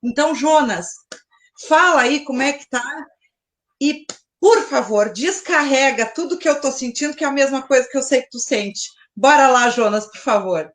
Então, Jonas, fala aí como é que tá e, por favor, descarrega tudo que eu estou sentindo, que é a mesma coisa que eu sei que tu sente. Bora lá, Jonas, por favor.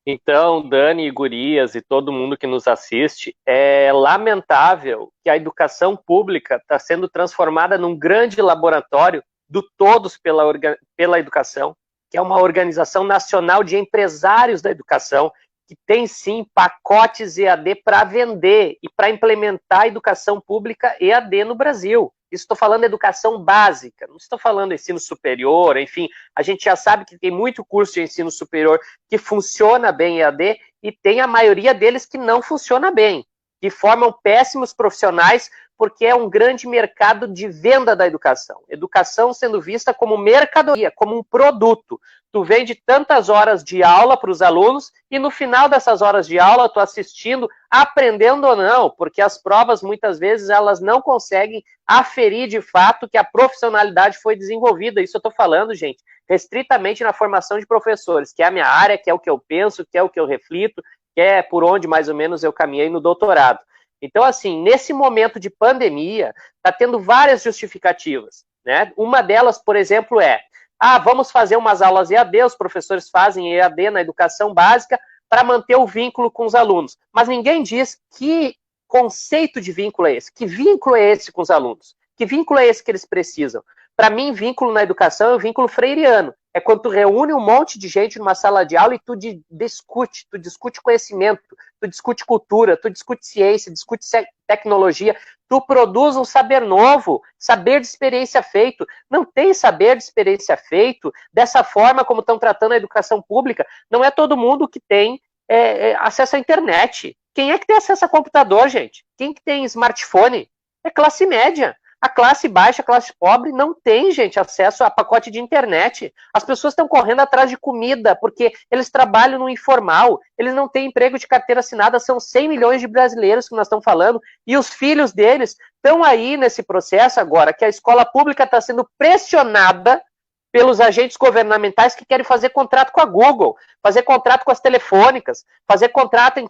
Então, Dani, gurias e todo mundo que nos assiste, é lamentável que a educação pública está sendo transformada num grande laboratório do Todos pela Educação, que é uma organização nacional de empresários da educação, que tem sim pacotes EAD para vender e para implementar a educação pública EAD no Brasil. Estou falando de educação básica, não estou falando de ensino superior, enfim, a gente já sabe que tem muito curso de ensino superior que funciona bem EAD e tem a maioria deles que não funciona bem, que formam péssimos profissionais porque é um grande mercado de venda da educação. Educação sendo vista como mercadoria, como um produto. Tu vende tantas horas de aula para os alunos e no final dessas horas de aula tu assistindo, aprendendo ou não, porque as provas muitas vezes elas não conseguem aferir de fato que a profissionalidade foi desenvolvida. Isso eu estou falando, gente, restritamente na formação de professores, que é a minha área, que é o que eu penso, que é o que eu reflito, que é por onde mais ou menos eu caminhei no doutorado. Então, assim, nesse momento de pandemia, está tendo várias justificativas, né? Uma delas, por exemplo, vamos fazer umas aulas EAD, os professores fazem EAD na educação básica para manter o vínculo com os alunos. Mas ninguém diz que conceito de vínculo é esse, que vínculo é esse com os alunos, que vínculo é esse que eles precisam. Para mim, vínculo na educação é o vínculo freiriano. É quando tu reúne um monte de gente numa sala de aula e tu discute conhecimento, tu discute cultura, tu discute ciência, discute tecnologia, tu produz um saber novo, saber de experiência feito. Não tem saber de experiência feito dessa forma como estão tratando a educação pública. Não é todo mundo que tem acesso à internet. Quem é que tem acesso a computador, gente? Quem que tem smartphone? É classe média. A classe baixa, a classe pobre não tem, gente, acesso a pacote de internet. As pessoas estão correndo atrás de comida porque eles trabalham no informal, eles não têm emprego de carteira assinada, são 100 milhões de brasileiros que nós estamos falando, e os filhos deles estão aí nesse processo agora, que a escola pública está sendo pressionada pelos agentes governamentais que querem fazer contrato com a Google, fazer contrato com as telefônicas, fazer contrato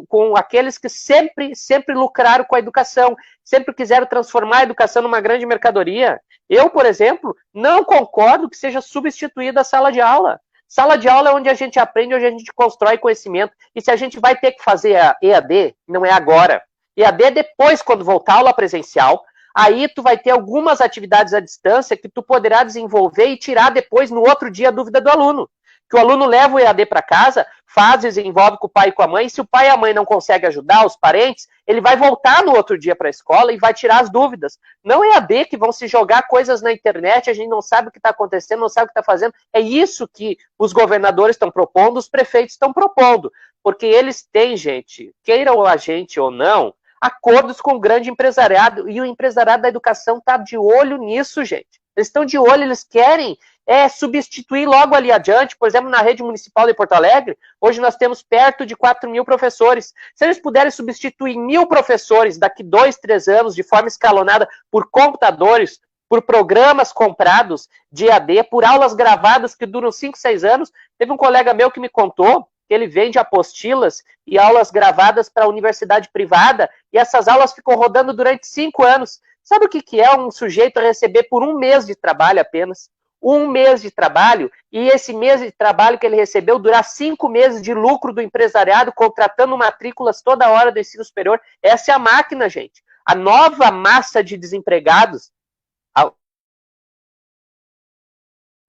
com aqueles que sempre lucraram com a educação, sempre quiseram transformar a educação numa grande mercadoria. Eu, por exemplo, não concordo que seja substituída a sala de aula. Sala de aula é onde a gente aprende, onde a gente constrói conhecimento. E se a gente vai ter que fazer a EAD, não é agora. EAD é depois, quando voltar a aula presencial. Aí tu vai ter algumas atividades à distância que tu poderá desenvolver e tirar depois, no outro dia, a dúvida do aluno. Que o aluno leva o EAD para casa, faz, desenvolve com o pai e com a mãe, e se o pai e a mãe não conseguem ajudar os parentes, ele vai voltar no outro dia para a escola e vai tirar as dúvidas. Não é EAD que vão se jogar coisas na internet, a gente não sabe o que está acontecendo, não sabe o que está fazendo. É isso que os governadores estão propondo, os prefeitos estão propondo. Porque eles têm, gente, queiram a gente ou não, acordos com o grande empresariado, e o empresariado da educação está de olho nisso, gente. Eles estão de olho, eles querem substituir logo ali adiante, por exemplo, na rede municipal de Porto Alegre, hoje nós temos perto de 4 mil professores. Se eles puderem substituir 1.000 professores daqui 2, 3 anos, de forma escalonada, por computadores, por programas comprados de EAD, por aulas gravadas que duram 5, 6 anos, teve um colega meu que me contou que ele vende apostilas e aulas gravadas para a universidade privada, e essas aulas ficam rodando durante 5 anos. Sabe o que é um sujeito receber por 1 mês de trabalho apenas? 1 mês de trabalho, e esse mês de trabalho que ele recebeu durar 5 meses de lucro do empresariado, contratando matrículas toda hora do ensino superior. Essa é a máquina, gente. A nova massa de desempregados, a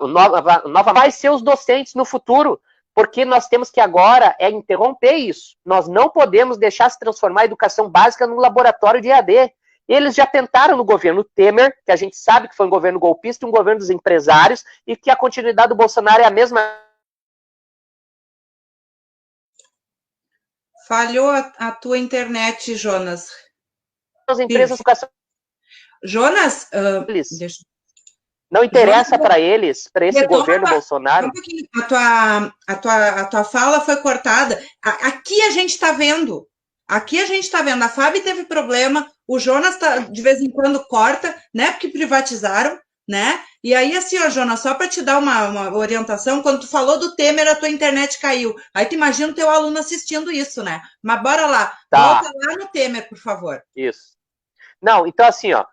nova vai ser os docentes no futuro, porque nós temos que agora interromper isso. Nós não podemos deixar se transformar a educação básica num laboratório de EAD. Eles já tentaram no governo Temer, que a gente sabe que foi um governo golpista, um governo dos empresários, e que a continuidade do Bolsonaro é a mesma. Falhou a tua internet, Jonas. As empresas de educação. Jonas, deixa... Não interessa para eles, para esse governo Bolsonaro. A tua fala foi cortada. Aqui a gente está vendo. Aqui a gente está vendo. A Fábio teve problema. O Jonas de vez em quando corta, né? Porque privatizaram. né? E aí, assim, ó, Jonas, só para te dar uma orientação, quando tu falou do Temer, a tua internet caiu. Aí tu imagina o teu aluno assistindo isso, né? Mas bora lá, Tá, volta lá no Temer, por favor. isso. Não, então assim, ó,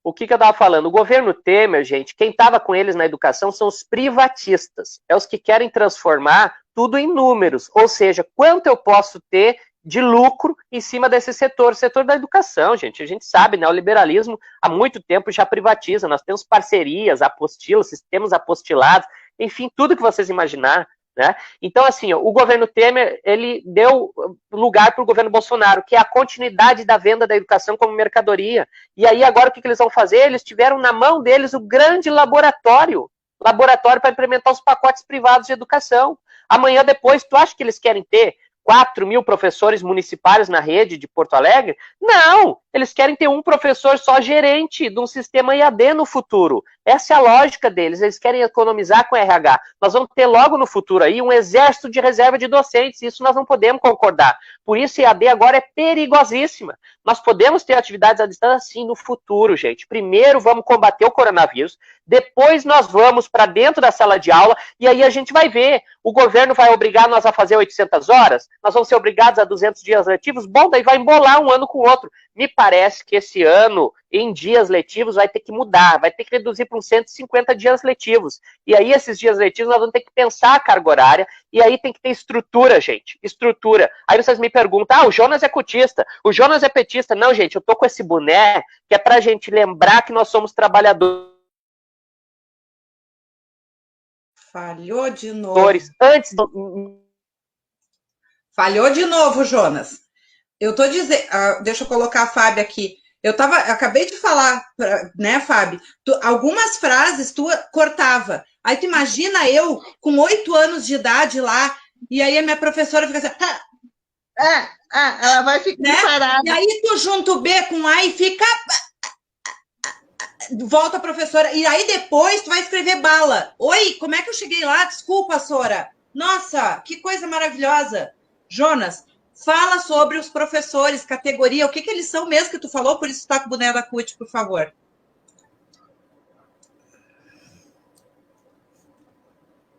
o que eu estava falando? O governo Temer, gente, quem estava com eles na educação são os privatistas. É os que querem transformar tudo em números. Ou seja, quanto eu posso ter de lucro em cima desse setor, o setor da educação, gente. A gente sabe, né? O liberalismo há muito tempo já privatiza. Nós temos parcerias, apostilas, sistemas apostilados, enfim, tudo que vocês imaginar. Né? Então, assim, ó, o governo Temer, ele deu lugar para o governo Bolsonaro, que é a continuidade da venda da educação como mercadoria. E aí, agora, o que eles vão fazer? Eles tiveram na mão deles o grande laboratório para implementar os pacotes privados de educação. Amanhã, depois, tu acha que eles querem ter 4.000 professores municipais na rede de Porto Alegre? Não! Eles querem ter um professor só gerente de um sistema IAD no futuro. Essa é a lógica deles. Eles querem economizar com o RH. Nós vamos ter logo no futuro aí um exército de reserva de docentes. Isso nós não podemos concordar. Por isso, IAD agora é perigosíssima. Nós podemos ter atividades à distância sim no futuro, gente. Primeiro vamos combater o coronavírus, depois nós vamos para dentro da sala de aula e aí a gente vai ver. O governo vai obrigar nós a fazer 800 horas? Nós vamos ser obrigados a 200 dias letivos? Bom, daí vai embolar um ano com o outro. Me parece que esse ano, em dias letivos, vai ter que mudar, vai ter que reduzir para uns 150 dias letivos. E aí, esses dias letivos, nós vamos ter que pensar a carga horária, e aí tem que ter estrutura, gente, estrutura. Aí vocês me perguntam, o Jonas é cotista, o Jonas é petista. Não, gente, eu tô com esse boné que é pra gente lembrar que nós somos trabalhadores. Falhou de novo. Antes Falhou de novo, Jonas. Eu tô dizendo, deixa eu colocar a Fábio aqui. Eu acabei de falar, né, Fábio? Algumas frases tu cortava. Aí tu imagina eu com 8 anos de idade lá, e aí a minha professora fica assim. Ela vai ficar, né, parada. E aí tu junta o B com A e fica. Volta a professora. E aí depois tu vai escrever bala. Oi, como é que eu cheguei lá? Desculpa, Sora. Nossa, que coisa maravilhosa. Jonas, fala sobre os professores, categoria, o que eles são mesmo que tu falou, por isso tá com o boné da CUT, por favor.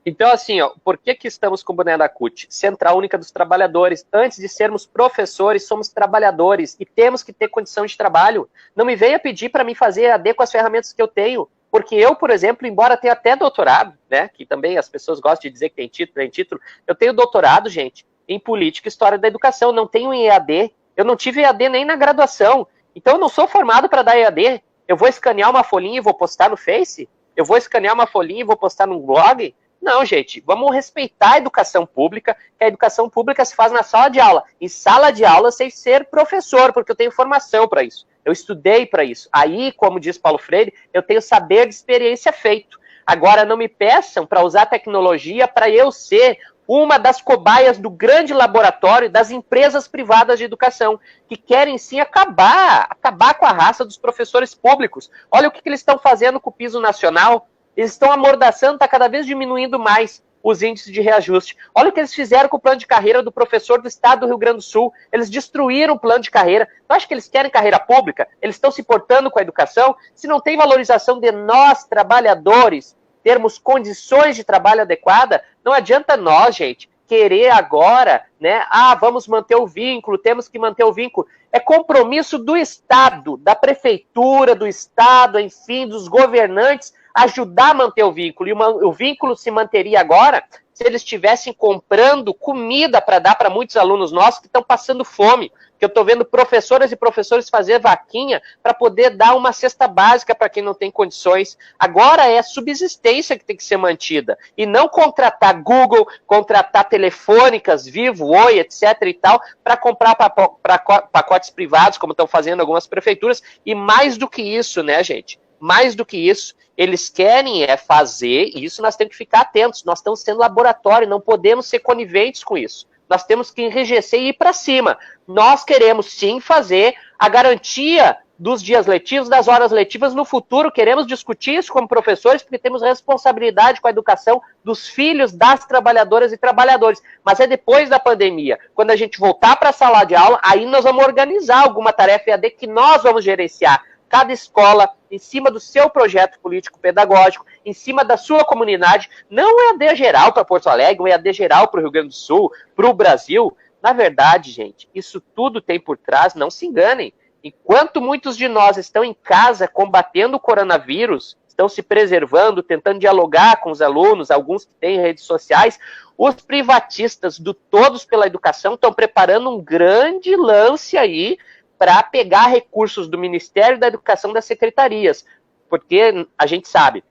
Então, assim, ó, por que estamos com o boné da CUT? Central Única dos Trabalhadores. Antes de sermos professores, somos trabalhadores e temos que ter condição de trabalho. Não me venha pedir para mim fazer AD com as ferramentas que eu tenho, porque eu, por exemplo, embora tenha até doutorado, né, que também as pessoas gostam de dizer que tem título, eu tenho doutorado, gente, em política e história da educação, não tenho em EAD, eu não tive EAD nem na graduação, então eu não sou formado para dar EAD, eu vou escanear uma folhinha e vou postar no Face? Eu vou escanear uma folhinha e vou postar no blog? Não, gente, vamos respeitar a educação pública, que a educação pública se faz na sala de aula, em sala de aula sem ser professor, porque eu tenho formação para isso, eu estudei para isso, aí, como diz Paulo Freire, eu tenho saber de experiência feito. Agora, não me peçam para usar tecnologia para eu ser uma das cobaias do grande laboratório das empresas privadas de educação, que querem sim acabar com a raça dos professores públicos. Olha o que eles estão fazendo com o piso nacional, eles estão amordaçando, está cada vez diminuindo mais os índices de reajuste. Olha o que eles fizeram com o plano de carreira do professor do estado do Rio Grande do Sul, eles destruíram o plano de carreira. Tu acha que eles querem carreira pública? Eles estão se portando com a educação? Se não tem valorização de nós, trabalhadores, termos condições de trabalho adequada, não adianta nós, gente, querer agora, né, vamos manter o vínculo, temos que manter o vínculo. É compromisso do Estado, da prefeitura, do Estado, enfim, dos governantes, ajudar a manter o vínculo. E o vínculo se manteria agora se eles estivessem comprando comida para dar para muitos alunos nossos que estão passando fome. Que eu estou vendo professoras e professores fazer vaquinha para poder dar uma cesta básica para quem não tem condições. Agora é a subsistência que tem que ser mantida. E não contratar Google, contratar telefônicas, Vivo, Oi, etc. e tal, para comprar pacotes privados, como estão fazendo algumas prefeituras. E mais do que isso, né, gente? Mais do que isso, eles querem fazer, e isso nós temos que ficar atentos. Nós estamos sendo laboratório, não podemos ser coniventes com isso. Nós temos que enrijecer e ir para cima. Nós queremos, sim, fazer a garantia dos dias letivos, das horas letivas no futuro. Queremos discutir isso como professores, porque temos responsabilidade com a educação dos filhos das trabalhadoras e trabalhadores. Mas é depois da pandemia, quando a gente voltar para a sala de aula, aí nós vamos organizar alguma tarefa EAD que nós vamos gerenciar. Cada escola, em cima do seu projeto político-pedagógico, em cima da sua comunidade, não um EAD geral para Porto Alegre, um EAD geral para o Rio Grande do Sul, para o Brasil. Na verdade, gente, isso tudo tem por trás, não se enganem. Enquanto muitos de nós estão em casa combatendo o coronavírus, estão se preservando, tentando dialogar com os alunos, alguns que têm redes sociais, os privatistas do Todos pela Educação estão preparando um grande lance aí para pegar recursos do Ministério da Educação, das secretarias, porque a gente sabe,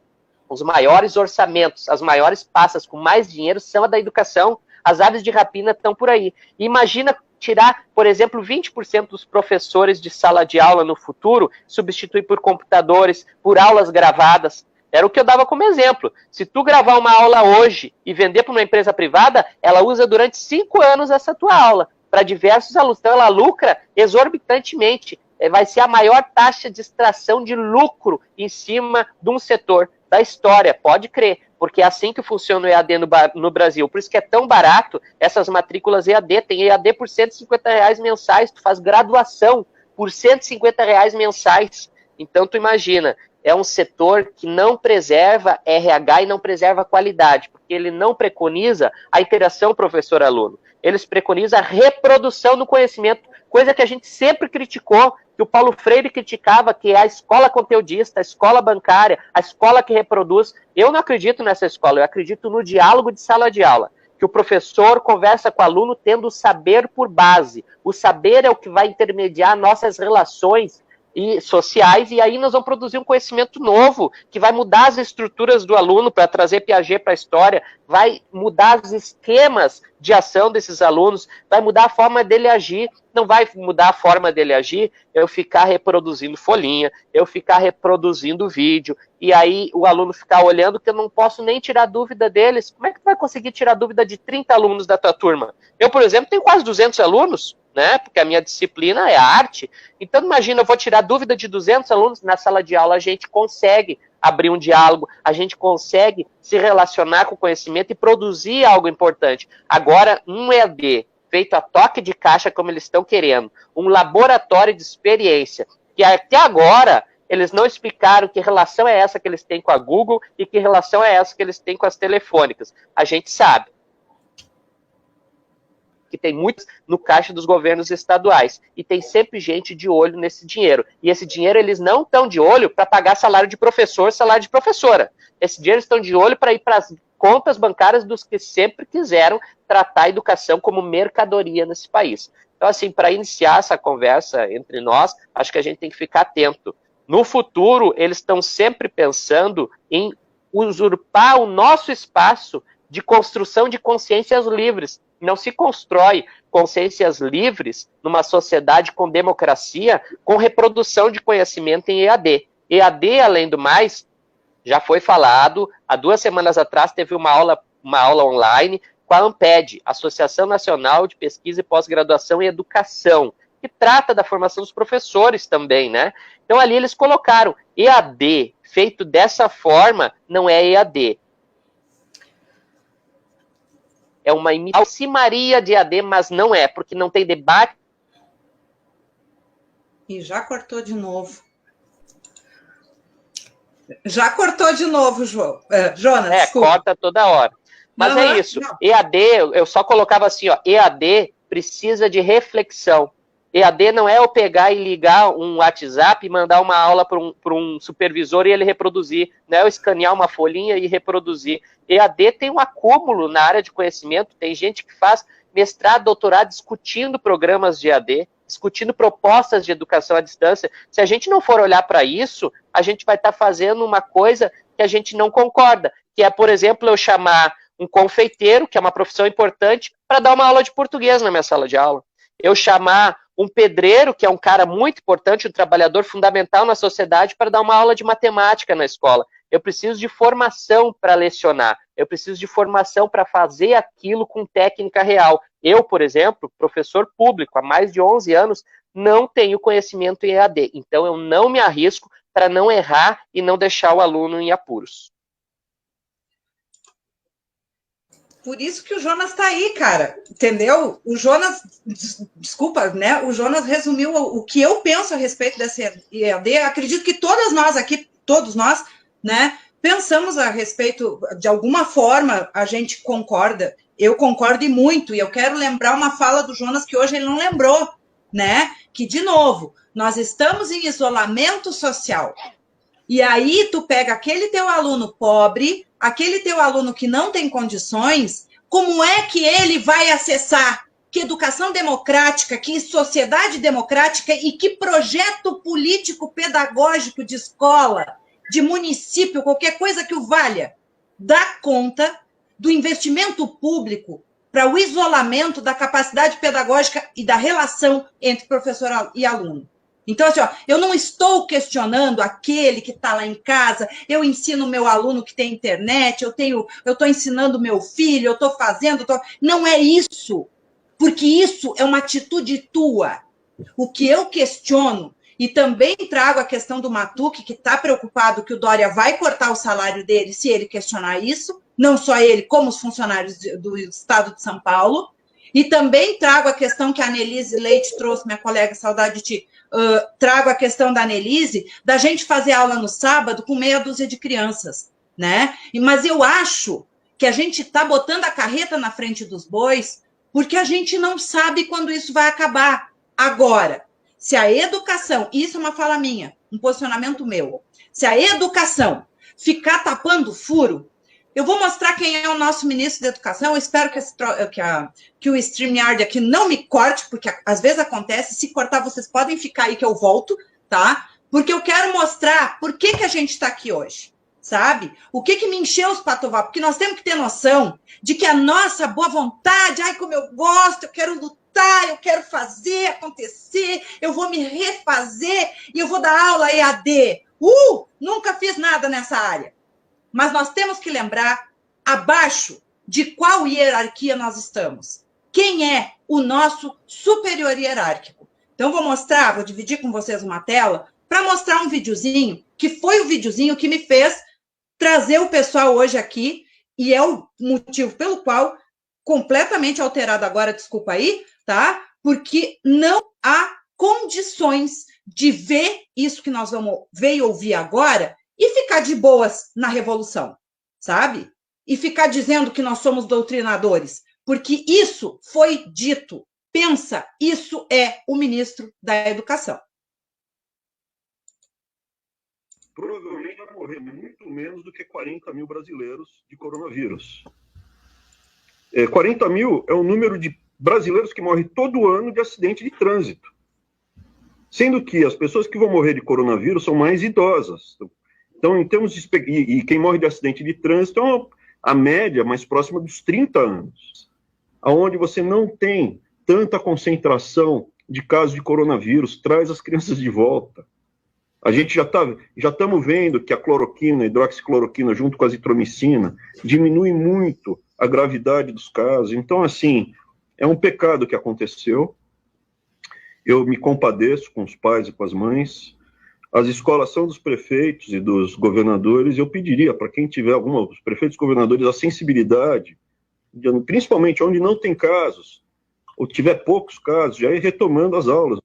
os maiores orçamentos, as maiores pastas com mais dinheiro são a da educação, as aves de rapina estão por aí. E imagina tirar, por exemplo, 20% dos professores de sala de aula no futuro, substituir por computadores, por aulas gravadas. Era o que eu dava como exemplo. Se tu gravar uma aula hoje e vender para uma empresa privada, ela usa durante 5 anos essa tua aula, para diversos alunos. Então ela lucra exorbitantemente. Vai ser a maior taxa de extração de lucro em cima de um setor da história, pode crer, porque é assim que funciona o EAD no Brasil. Por isso que é tão barato essas matrículas EAD. Tem EAD por R$150 mensais, tu faz graduação por R$150 mensais. Então tu imagina, é um setor que não preserva RH e não preserva qualidade, porque ele não preconiza a interação professor-aluno. Eles preconizam a reprodução do conhecimento, coisa que a gente sempre criticou, que o Paulo Freire criticava, que é a escola conteudista, a escola bancária, a escola que reproduz. Eu não acredito nessa escola, eu acredito no diálogo de sala de aula, que o professor conversa com o aluno tendo o saber por base. O saber é o que vai intermediar nossas relações sociais, e aí nós vamos produzir um conhecimento novo, que vai mudar as estruturas do aluno para trazer Piaget para a história, vai mudar os esquemas de ação desses alunos, vai mudar a forma dele agir. Não vai mudar a forma dele agir eu ficar reproduzindo folhinha, eu ficar reproduzindo vídeo, e aí o aluno ficar olhando que eu não posso nem tirar dúvida deles. Como é que tu vai conseguir tirar dúvida de 30 alunos da tua turma? Eu, por exemplo, tenho quase 200 alunos, né? Porque a minha disciplina é arte. Então, imagina, eu vou tirar dúvida de 200 alunos na sala de aula. A gente consegue abrir um diálogo, a gente consegue se relacionar com o conhecimento e produzir algo importante. Agora, um EAD feito a toque de caixa, como eles estão querendo, um laboratório de experiência, que até agora eles não explicaram que relação é essa que eles têm com a Google e que relação é essa que eles têm com as telefônicas. A gente sabe que tem muitos no caixa dos governos estaduais, e tem sempre gente de olho nesse dinheiro, e esse dinheiro eles não estão de olho para pagar salário de professor, salário de professora, esse dinheiro eles estão de olho para ir para as contas bancárias dos que sempre quiseram tratar a educação como mercadoria nesse país. Então, assim, para iniciar essa conversa entre nós, acho que a gente tem que ficar atento. No futuro, eles estão sempre pensando em usurpar o nosso espaço de construção de consciências livres. Não se constrói consciências livres numa sociedade com democracia, com reprodução de conhecimento em EAD. EAD, além do mais, já foi falado, há 2 semanas atrás teve uma aula online com a ANPED, Associação Nacional de Pesquisa e Pós-Graduação em Educação, que trata da formação dos professores também, né? Então ali eles colocaram EAD, feito dessa forma, não é EAD. É uma alcimaria de EAD, mas não é, porque não tem debate. E já cortou de novo. Já cortou de novo, Jonas. Desculpa. Corta toda hora. Mas é isso. Não. EAD, eu só colocava assim, ó, EAD precisa de reflexão. EAD não é eu pegar e ligar um WhatsApp e mandar uma aula para um supervisor e ele reproduzir, não é eu escanear uma folhinha e reproduzir. EAD tem um acúmulo na área de conhecimento, tem gente que faz mestrado, doutorado discutindo programas de EAD, discutindo propostas de educação à distância. Se a gente não for olhar para isso, a gente vai estar fazendo uma coisa que a gente não concorda, que é, por exemplo, eu chamar um confeiteiro, que é uma profissão importante, para dar uma aula de português na minha sala de aula. Eu chamar um pedreiro, que é um cara muito importante, um trabalhador fundamental na sociedade, para dar uma aula de matemática na escola. Eu preciso de formação para lecionar, eu preciso de formação para fazer aquilo com técnica real. Eu, por exemplo, professor público, há mais de 11 anos, não tenho conhecimento em EAD, então eu não me arrisco para não errar e não deixar o aluno em apuros. Por isso que o Jonas está aí, cara, entendeu? O Jonas, desculpa, né? O Jonas resumiu o que eu penso a respeito dessa EAD. Acredito que todas nós aqui, todos nós, né, pensamos a respeito, de alguma forma, a gente concorda. Eu concordo e muito, e eu quero lembrar uma fala do Jonas que hoje ele não lembrou, né? Que, de novo, nós estamos em isolamento social. E aí tu pega aquele teu aluno pobre, aquele teu aluno que não tem condições, como é que ele vai acessar que educação democrática, que sociedade democrática e que projeto político pedagógico de escola, de município, qualquer coisa que o valha, dá conta do investimento público para o isolamento da capacidade pedagógica e da relação entre professor e aluno. Então, assim, ó, eu não estou questionando aquele que está lá em casa, eu ensino o meu aluno que tem internet, eu estou ensinando meu filho, eu estou fazendo... Não é isso, porque isso é uma atitude tua. O que eu questiono, e também trago a questão do Matuque, que está preocupado que o Dória vai cortar o salário dele se ele questionar isso, não só ele, como os funcionários do Estado de São Paulo, e também trago a questão que a Annelise Leite trouxe, minha colega, saudade de ti, trago a questão da Annelise, da gente fazer aula no sábado com meia dúzia de crianças, né? Mas eu acho que a gente está botando a carreta na frente dos bois porque a gente não sabe quando isso vai acabar. Agora, se a educação, isso é uma fala minha, um posicionamento meu, se a educação ficar tapando furo, eu vou mostrar quem é o nosso ministro da Educação. Eu espero que o StreamYard aqui não me corte, porque às vezes acontece. Se cortar, vocês podem ficar aí que eu volto, tá? Porque eu quero mostrar por que a gente está aqui hoje, sabe? O que me encheu os patová? Porque nós temos que ter noção de que a nossa boa vontade, ai, como eu gosto, eu quero lutar, eu quero fazer acontecer, eu vou me refazer e eu vou dar aula EAD. Nunca fiz nada nessa área. Mas nós temos que lembrar abaixo de qual hierarquia nós estamos. Quem é o nosso superior hierárquico? Então, vou dividir com vocês uma tela para mostrar um videozinho, que foi o videozinho que me fez trazer o pessoal hoje aqui, e é o motivo pelo qual, completamente alterado agora, desculpa aí, tá? Porque não há condições de ver isso que nós vamos ver e ouvir agora e ficar de boas na revolução, sabe? E ficar dizendo que nós somos doutrinadores, porque isso foi dito. Pensa, isso é o ministro da Educação. Provavelmente vai morrer muito menos do que 40 mil brasileiros de coronavírus. 40 mil é o número de brasileiros que morrem todo ano de acidente de trânsito. Sendo que as pessoas que vão morrer de coronavírus são mais idosas. Então, em termos de... E quem morre de acidente de trânsito é a média mais próxima dos 30 anos, onde você não tem tanta concentração de casos de coronavírus, traz as crianças de volta. A gente já estamos vendo que a cloroquina, a hidroxicloroquina, junto com a azitromicina, diminui muito a gravidade dos casos. Então, assim, é um pecado que aconteceu. Eu me compadeço com os pais e com as mães. As escolas são dos prefeitos e dos governadores. Eu pediria para quem tiver dos prefeitos e governadores, a sensibilidade, principalmente onde não tem casos, ou tiver poucos casos, já ir retomando as aulas.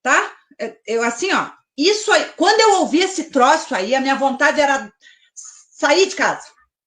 Tá? Eu, assim, ó, isso aí, quando eu ouvi esse troço aí, a minha vontade era sair de casa.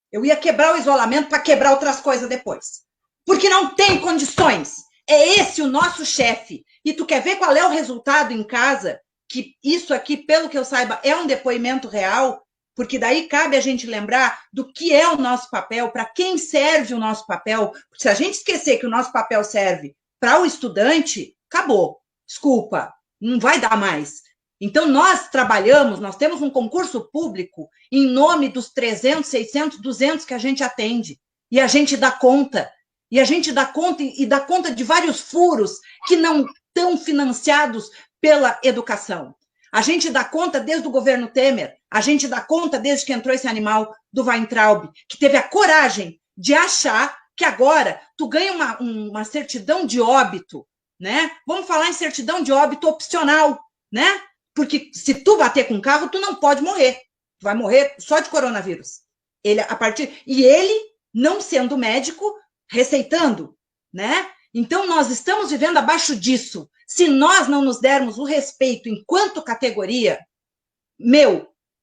Eu ia quebrar o isolamento para quebrar outras coisas depois. Porque não tem condições. É esse o nosso chefe. E tu quer ver qual é o resultado em casa? Que isso aqui, pelo que eu saiba, é um depoimento real, porque daí cabe a gente lembrar do que é o nosso papel, para quem serve o nosso papel. Porque se a gente esquecer que o nosso papel serve para o estudante, acabou. Desculpa, não vai dar mais. Então, nós trabalhamos, nós temos um concurso público em nome dos 300, 600, 200 que a gente atende. E a gente dá conta. E a gente dá conta e dá conta de vários furos que não estão financiados pela educação. A gente dá conta desde o governo Temer, a gente dá conta desde que entrou esse animal do Weintraub, que teve a coragem de achar que agora tu ganha uma certidão de óbito, né? Vamos falar em certidão de óbito opcional, né? Porque se tu bater com o carro, tu não pode morrer. tu vai morrer só de coronavírus. E ele, não sendo médico, receitando, né? Então, nós estamos vivendo abaixo disso. Se nós não nos dermos o respeito enquanto categoria,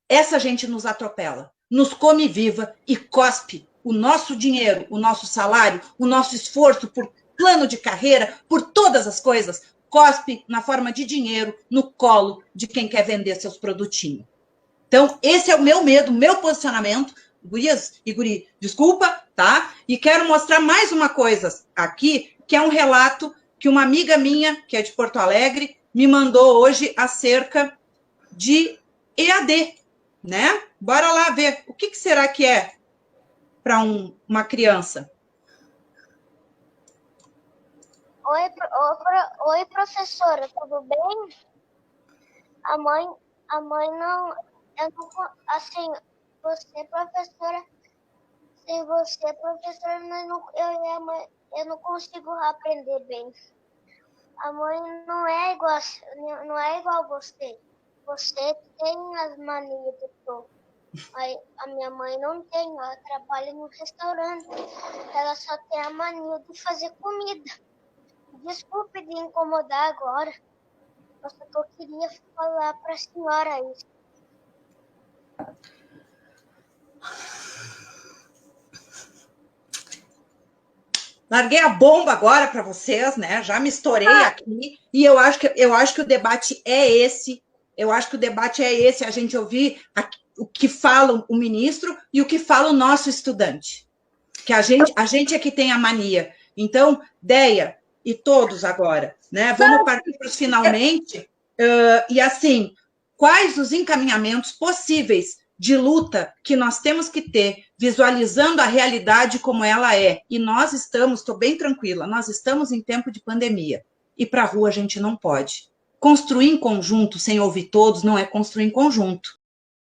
essa gente nos atropela, nos come viva e cospe o nosso dinheiro, o nosso salário, o nosso esforço por plano de carreira, por todas as coisas, cospe na forma de dinheiro no colo de quem quer vender seus produtinhos. Então, esse é o meu medo, o meu posicionamento. Gurias e guri, desculpa, tá? E quero mostrar mais uma coisa aqui, que é um relato que uma amiga minha, que é de Porto Alegre, me mandou hoje acerca de EAD, né? Bora lá ver o que será que é para uma criança. Oi, professora, tudo bem? A mãe não, eu não, assim, você, professora, sem você, professora, eu e a mãe, eu não consigo aprender bem. A mãe não é igual você. Você tem as manias do povo. A minha mãe não tem, ela trabalha no restaurante. Ela só tem a mania de fazer comida. Desculpe de incomodar agora. Só que eu queria falar para a senhora isso. Larguei a bomba agora para vocês, né? Já me estourei aqui. E eu acho que o debate é esse. Eu acho que o debate é esse, a gente ouvir o que fala o ministro e o que fala o nosso estudante. Que a gente é que tem a mania. Então, Deia e todos agora, né? Vamos partir para os finalmente. E assim, quais os encaminhamentos possíveis de luta que nós temos que ter, visualizando a realidade como ela é. E nós estou bem tranquila, nós estamos em tempo de pandemia. E para a rua a gente não pode. Construir em conjunto, sem ouvir todos, não é construir em conjunto.